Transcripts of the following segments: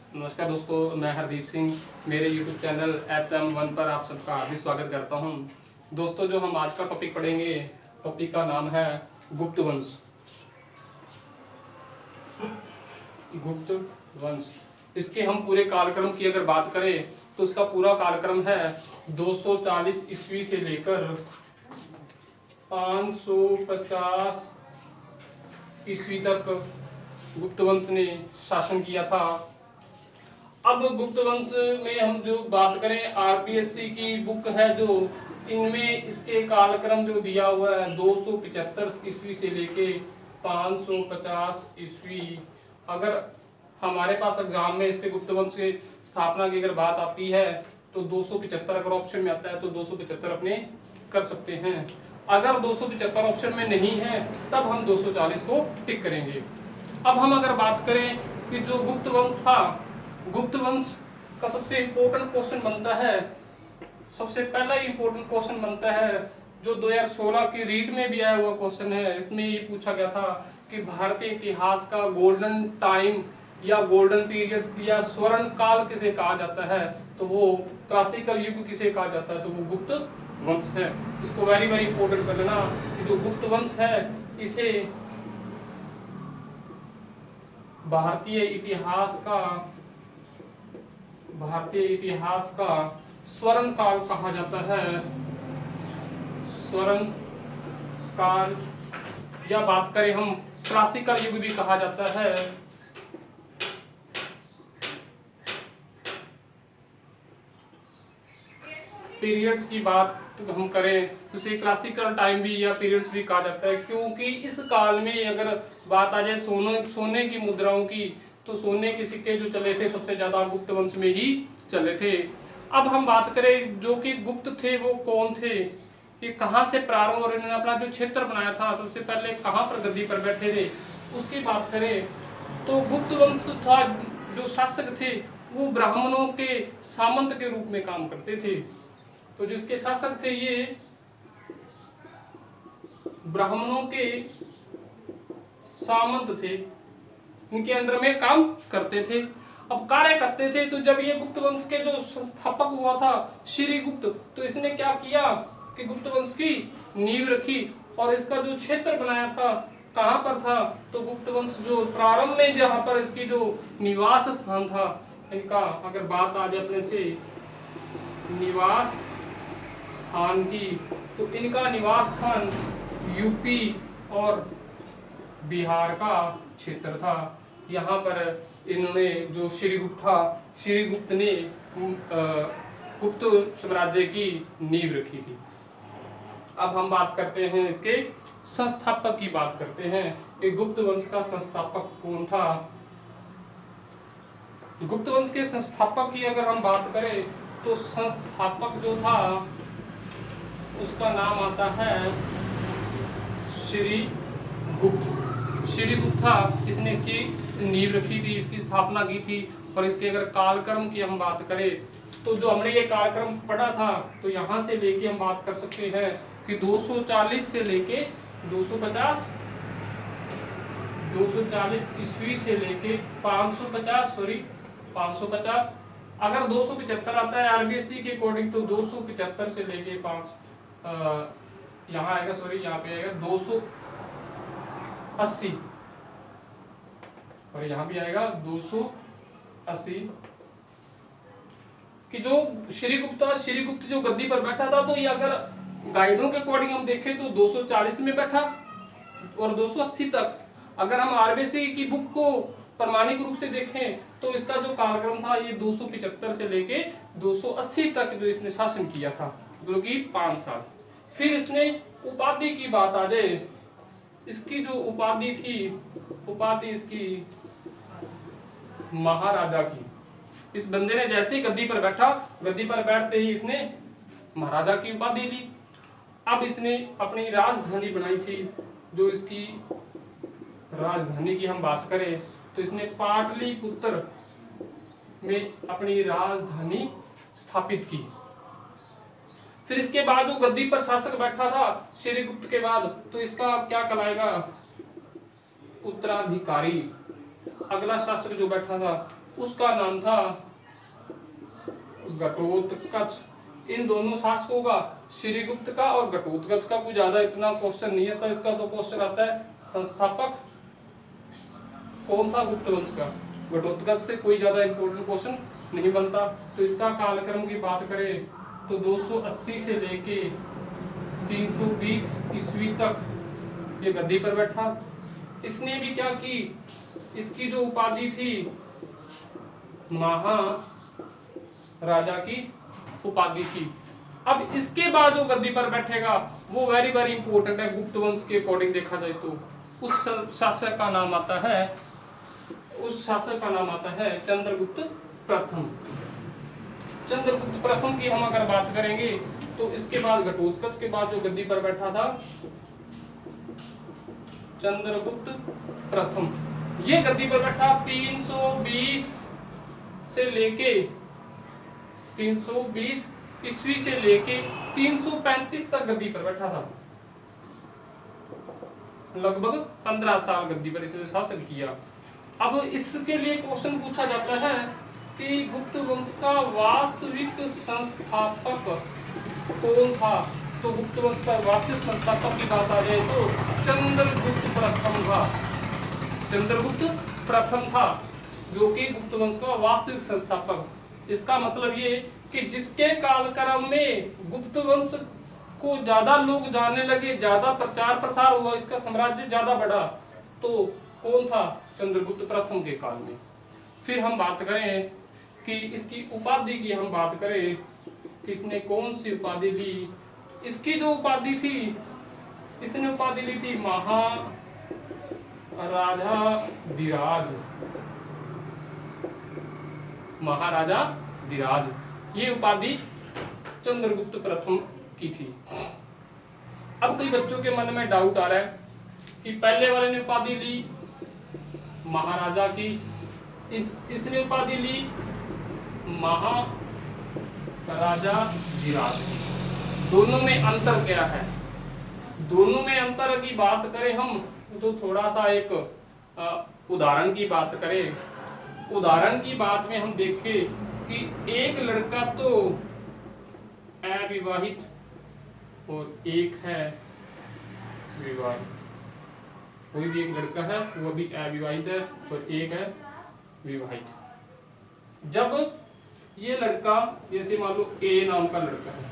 नमस्कार दोस्तों, मैं हरदीप सिंह मेरे YouTube चैनल HM1 पर आप सबका हार्दिक स्वागत करता हूं। दोस्तों, जो हम आज का टॉपिक पढ़ेंगे, टॉपिक का नाम है गुप्त वंश। गुप्त वंश, इसके हम पूरे कालक्रम की अगर बात करें तो इसका पूरा कालक्रम है 240 ईस्वी से लेकर 550 ईस्वी तक गुप्त वंश ने शासन किया था। अब गुप्त वंश में हम जो बात करें, आरपीएससी की बुक है जो, इनमें इसके कालक्रम जो दिया हुआ है 275 ईस्वी से लेके 550 ईस्वी। अगर हमारे पास एग्जाम में इसके गुप्त वंश की स्थापना की अगर बात आती है तो 275 अगर ऑप्शन में आता है तो 275 अपने कर सकते हैं। अगर 275 ऑप्शन में नहीं है तब हम 240 को टिक करेंगे। अब हम अगर बात करें कि जो गुप्त वंश था, गुप्त वंश का सबसे इम्पोर्टेंट क्वेश्चन बनता है, सबसे पहला इम्पोर्टेंट क्वेश्चन बनता है जो 2016 की रीट में भी आया हुआ क्वेश्चन है। इसमें ये पूछा गया था कि भारतीय इतिहास का गोल्डन टाइम या गोल्डन पीरियड्स या स्वर्ण काल किसे कहा जाता है, तो वो क्लासिकल युग किसे कहा जाता है, तो वो गुप्त वंश है। इसको वेरी वेरी इंपॉर्टेंट कर लेना कि जो गुप्त वंश है इसे भारतीय इतिहास का स्वर्ण काल कहा जाता है। स्वर्ण काल, या बात करें हम क्लासिकल युग भी कहा जाता है। पीरियड्स की बात हम करें तो उसे क्लासिकल टाइम भी या पीरियड्स भी कहा जाता है, क्योंकि इस काल में अगर बात आ जाए सोने की मुद्राओं की, तो सोने के सिक्के जो चले थे सबसे ज्यादा गुप्त वंश में ही चले थे। अब हम बात करें जो कि गुप्त थे वो कौन थे, ये कहाँ से प्रारंभ और इन्होंने अपना जो क्षेत्र बनाया था सबसे पहले कहाँ पर गद्दी पर बैठे थे, उसकी बात करें तो गुप्त वंश था जो शासक थे वो ब्राह्मणों के सामंत के रूप में काम करते थे। तो जिसके शासक थे ये ब्राह्मणों के सामंत थे, इनके अंडर में काम करते थे। अब कार्य करते थे, तो जब ये गुप्त वंश के जो संस्थापक हुआ था श्री गुप्त, तो इसने क्या किया कि गुप्त वंश की नींव रखी और इसका जो क्षेत्र बनाया था कहाँ पर था, तो गुप्त वंश जो प्रारंभ में जहाँ पर इसकी जो निवास स्थान था, इनका अगर बात आ जाए अपने से निवास स्थान की, तो इनका निवास स्थान यूपी और बिहार का क्षेत्र था। यहाँ पर इन्होंने जो श्रीगुप्त ने गुप्त साम्राज्य की नींव रखी थी। अब हम बात करते हैं इसके संस्थापक की बात करते हैं कि गुप्त वंश का संस्थापक कौन था। गुप्त वंश के संस्थापक की अगर हम बात करें तो संस्थापक जो था उसका नाम आता है श्रीगुप्त था। इसने इसकी नींव रखी थी, इसकी स्थापना की थी। और इसके अगर कालक्रम की हम बात करें तो जो हमने ये कालक्रम पढ़ा था, तो यहाँ से लेके हम बात कर सकते हैं कि 240 से लेके 250 ईस्वी से लेके 550 अगर 275 आता है आरबीएससी के अकॉर्डिंग तो 275 से लेके यहाँ आएगा, यहाँ पे आएगा 280 और यहाँ भी आएगा 280 कि जो श्रीगुप्त जो गद्दी पर बैठा था, तो ये अगर गाइडों के अकॉर्डिंग हम देखें तो 240 में बैठा और 280 तक। अगर हम आरबीएससी की बुक को प्रमाणिक रूप से देखें तो इसका जो कालक्रम था ये 275 से लेके 280 तक जो इसने शासन किया था, जो कि 5 साल। फिर इसने उपाधि की बात आ जाए, इसकी जो उपाधि थी, उपाधि इसकी महाराजा की। इस बंदे ने जैसे ही गद्दी पर बैठा, गद्दी पर बैठते ही इसने महाराजा की उपाधि ली। अब इसने अपनी राजधानी बनाई थी, जो इसकी राजधानी की हम बात करें तो इसने पाटलिपुत्र में अपनी राजधानी स्थापित की। फिर इसके बाद जो गद्दी पर शासक बैठा था श्रीगुप्त के बाद, तो इसका क्या कहलाएगा, उत्तराधिकारी। अगला शासक जो बैठा था उसका नाम था घटोत्कच। इन दोनों शासकों का, श्रीगुप्त का और घटोत्कच का, कोई ज्यादा इतना क्वेश्चन नहीं आता। इसका तो क्वेश्चन आता है संस्थापक कौन था गुप्त वंश का। घटोत्कच से कोई ज्यादा इंपॉर्टेंट क्वेश्चन नहीं बनता। तो इसका कालक्रम की बात करें तो 280 से लेके 320 ईस्वी तक ये गद्दी पर बैठा। इसने भी क्या की, इसकी जो उपाधि थी महाराजा की उपाधि थी। अब इसके बाद जो गद्दी पर बैठेगा वो वेरी वेरी इंपॉर्टेंट है गुप्त वंश के अकॉर्डिंग देखा जाए तो। उस शासक का नाम आता है चंद्रगुप्त प्रथम। चंद्रगुप्त प्रथम की हम अगर बात करेंगे तो इसके बाद घटोत्कच के बाद जो गद्दी पर बैठा था चंद्रगुप्त प्रथम, ये गद्दी पर बैठा 320 ईस्वी से लेके 335 तक गद्दी पर बैठा था। लगभग 15 साल गद्दी पर इसने शासन किया। अब इसके लिए क्वेश्चन पूछा जाता है कि गुप्त वंश का वास्तविक संस्थापक कौन था। तो गुप्त वंश का वास्तविक संस्थापक की बात आ जाए तो चंद्रगुप्त प्रथम था जो कि गुप्त वंश का वास्तविक संस्थापक। इसका मतलब ये कि जिसके कालक्रम में गुप्त वंश को ज्यादा लोग जानने लगे, ज्यादा प्रचार प्रसार हुआ, इसका साम्राज्य ज्यादा बढ़ा, तो कौन था, चंद्रगुप्त प्रथम के काल में। फिर हम बात करें कि इसकी उपाधि की हम बात करें कि इसने कौन सी उपाधि ली। इसकी जो उपाधि थी, इसने उपाधि ली थी महाराजा धीराज। ये उपाधि चंद्रगुप्त प्रथम की थी। अब कई बच्चों के मन में डाउट आ रहा है कि पहले वाले ने उपाधि ली महाराजा की, इसने उपाधि ली महाराजा धीराज, दोनों में अंतर क्या है। दोनों में अंतर की बात करें हम तो थोड़ा सा एक उदाहरण की बात करें। उदाहरण की बात में हम देखें कि एक लड़का तो अविवाहित और एक है विवाहित। कोई भी एक लड़का है वो भी अविवाहित है और एक है विवाहित। जब ये लड़का, जैसे मान लो ए नाम का लड़का है,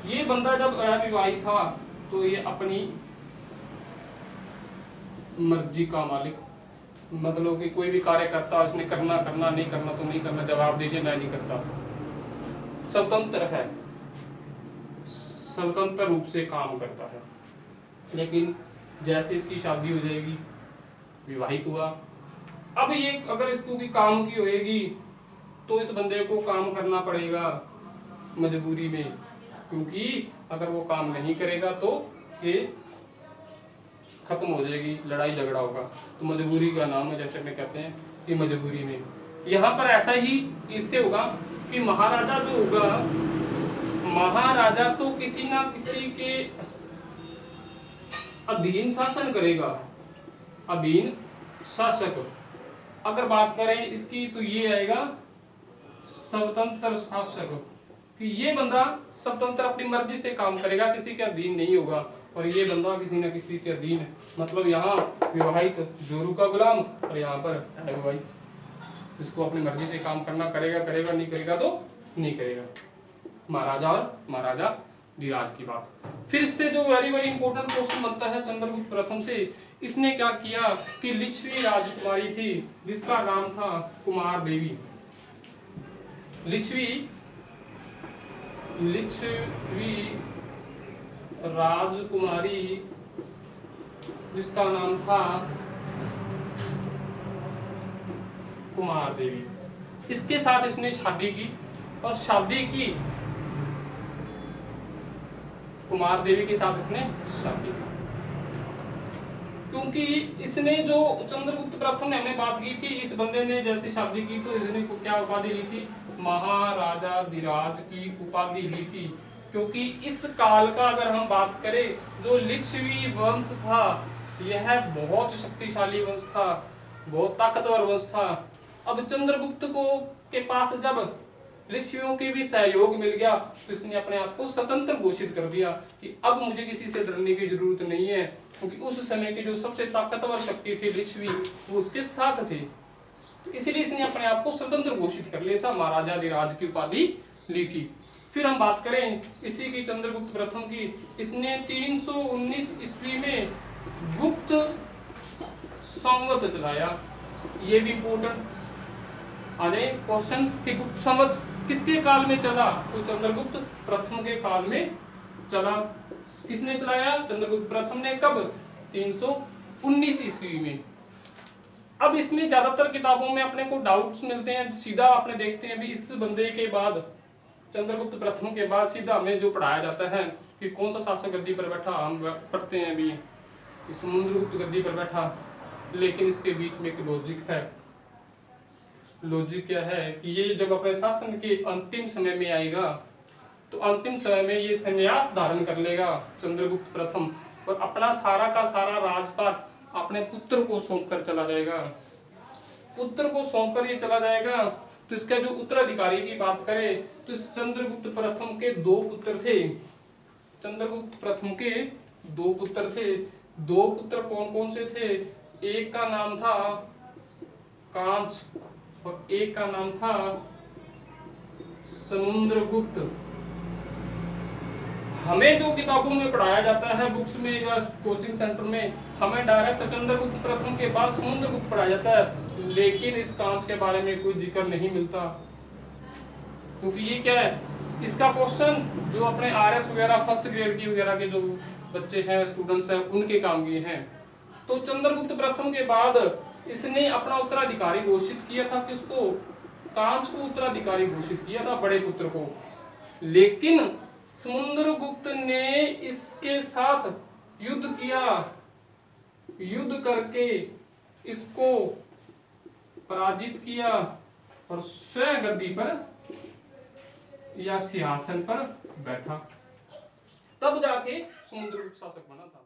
ये बंदा जब अविवाहित था तो ये अपनी मर्जी का मालिक, मतलब कि कोई भी कार्य करता, उसने करना नहीं करना तो नहीं करना, जवाब दीजिए मैं नहीं करता, स्वतंत्र है, स्वतंत्र रूप से काम करता है। लेकिन जैसे इसकी शादी हो जाएगी, विवाहित हुआ, अब ये अगर इसको भी काम की होएगी तो इस बंदे को काम करना पड़ेगा मजबूरी में, क्योंकि अगर वो काम नहीं करेगा तो ये खत्म हो जाएगी, लड़ाई झगड़ा होगा। तो मजबूरी का नाम है, जैसे मैं कहते हैं कि मजबूरी में। यहाँ पर ऐसा ही इससे होगा कि महाराजा जो होगा, महाराजा तो किसी ना किसी के अधीन शासन करेगा, अधीन शासक। अगर बात करें इसकी तो ये आएगा स्वतंत्र शासक, कि ये बंदा स्वतंत्र अपनी मर्जी से काम करेगा, किसी के अधीन नहीं होगा। और ये बंदा किसी न किसी के अधीन, मतलब यहाँ विवाहित जोरू का गुलाम और यहाँ पर अविवाहित, इसको अपनी मर्जी से काम करना, करेगा नहीं करेगा तो नहीं करेगा। महाराजा और महाराजा धीराज की बात। फिर इससे जो वेरी वेरी इंपॉर्टेंट क्वेश्चन बनता है चंद्रगुप्त प्रथम से, इसने क्या किया कि लिच्छवी राजकुमारी थी जिसका नाम था कुमार देवी। लिच्छवी राजकुमारी जिसका नाम था कुमार देवी, इसके साथ इसने शादी की। और शादी की कुमार देवी के साथ इसने शादी की, क्योंकि इसने जो चंद्रगुप्त प्रथम ने हमने बात की थी, इस बंदे ने जैसे शादी की तो इसने क्या उपाधि ली थी, महाराजा धीराज की उपाधि ली थी। क्योंकि इस काल का अगर हम बात करें, जो लिच्छवी वंश था यह बहुत शक्तिशाली वंश था, बहुत ताकतवर वंश था। अब चंद्रगुप्त को के पास जब लिच्छवियों के भी सहयोग मिल गया तो इसने अपने आप को स्वतंत्र घोषित कर दिया कि अब मुझे किसी से डरने की जरूरत नहीं है, क्योंकि उस समय की जो सबसे ताकतवर शक्ति थी लिच्छवी वो उसके साथ थे। तो इसलिए इसने अपने आप को स्वतंत्र घोषित कर लिया था, महाराजाधिराज की उपाधि ली थी। फिर हम बात करें इसी की चंद्रगुप्त प्रथम की, इसने 319 ईस्वी में गुप्त संवत चलाया। ये भी इम्पोर्टेंट आ जाए क्वेश्चन कि गुप्त संवत किसके काल में चला, तो चंद्रगुप्त प्रथम के काल में चला। किसने चलाया, चंद्रगुप्त प्रथम ने। कब, 319 ईस्वी में। अब इसमें ज्यादातर किताबों में अपने को डाउट्स मिलते हैं, सीधा आपने देखते हैं भी इस बंदे के बाद, चंद्रगुप्त प्रथम के बाद सीधा हमें जो पढ़ाया जाता है कि कौन सा शासक गद्दी पर बैठा, हम पढ़ते हैं अभी समुद्रगुप्त गद्दी पर बैठा। लेकिन इसके बीच में एक लॉजिक है। लॉजिक क्या है कि ये जब अपने शासन के अंतिम समय में आएगा तो अंतिम समय में ये संन्यास धारण कर लेगा चंद्रगुप्त प्रथम, और अपना सारा का सारा राजपाट अपने पुत्र को सौंप कर चला जाएगा। पुत्र को सौंप कर ये चला जाएगा। तो इसका जो उत्तराधिकारी की बात करें तो चंद्रगुप्त प्रथम के 2 पुत्र थे। चंद्रगुप्त प्रथम के 2 पुत्र थे। 2 पुत्र कौन कौन से थे, एक का नाम था कांच और एक का नाम था समुद्रगुप्त। हमें जो किताबों में पढ़ाया जाता है, बुक्स में या कोचिंग सेंटर में, हमें डायरेक्ट चंद्रगुप्त प्रथम के बाद समुद्रगुप्त पढ़ाया जाता है, लेकिन इस कांच के बारे में कोई जिक्र नहीं मिलता। क्योंकि ये क्या है, इसका क्वेश्चन जो अपने आरएस वगैरह फर्स्ट ग्रेड की वगैरह के जो बच्चे हैं, स्टूडेंट्स हैं, उनके काम के हैं। तो चंद्रगुप्त प्रथम के बाद इसने अपना उत्तराधिकारी घोषित किया था, किसको, कांच को उत्तराधिकारी घोषित किया था, बड़े पुत्र को। लेकिन समुद्रगुप्त ने इसके साथ युद्ध किया, युद्ध करके इसको पराजित किया और स्वयं गद्दी पर या सिंहासन पर बैठा। तब जाके समुद्रगुप्त शासक बना था।